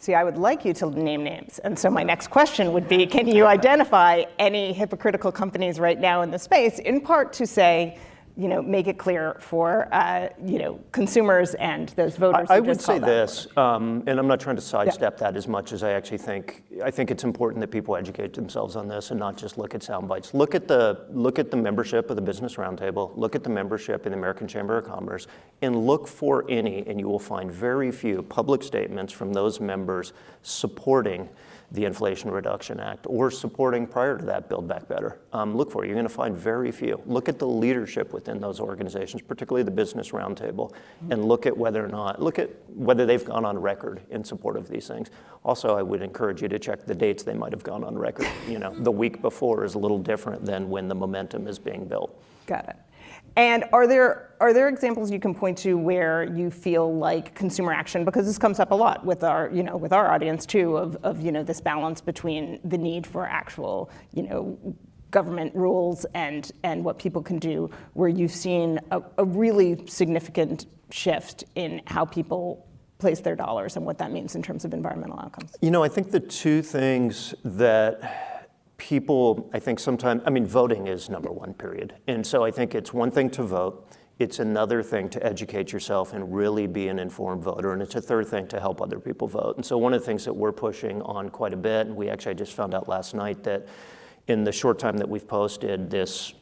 See, I would like you to name names. And so my next question would be, can you identify any hypocritical companies right now in the space, in part to say, make it clear for, consumers and those voters I who would just call say that this, and I'm not trying to sidestep that as much as I actually think it's important that people educate themselves on this and not just look at sound bites. Look at the membership of the Business Roundtable, look at the membership in the American Chamber of Commerce, and look for any, and you will find very few public statements from those members supporting the Inflation Reduction Act or supporting prior to that Build Back Better. Look for it. You're going to find very few. Look at the leadership within those organizations, particularly the Business Roundtable, and look at whether they've gone on record in support of these things. Also, I would encourage you to check the dates they might have gone on record. The week before is a little different than when the momentum is being built. Got it. And are there examples you can point to where you feel like consumer action, because this comes up a lot with our audience too, of this balance between the need for actual, government rules and what people can do, where you've seen a really significant shift in how people place their dollars and what that means in terms of environmental outcomes? I think the two things that people, I think sometimes, voting is number one, period. And so I think it's one thing to vote. It's another thing to educate yourself and really be an informed voter. And it's a third thing to help other people vote. And so one of the things that we're pushing on quite a bit, and I just found out last night that in the short time that we've posted this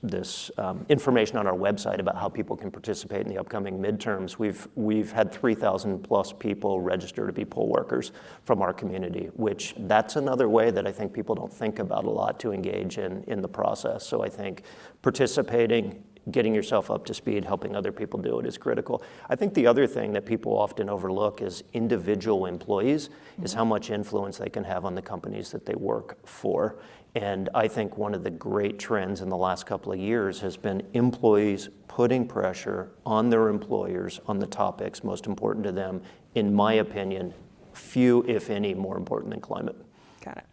information on our website about how people can participate in the upcoming midterms, we've had 3,000 plus people register to be poll workers from our community, which that's another way that I think people don't think about a lot to engage in the process. So I think participating, getting yourself up to speed, helping other people do it is critical. I think the other thing that people often overlook is individual employees, is how much influence they can have on the companies that they work for. And I think one of the great trends in the last couple of years has been employees putting pressure on their employers on the topics most important to them. In my opinion, few, if any, more important than climate. Got it.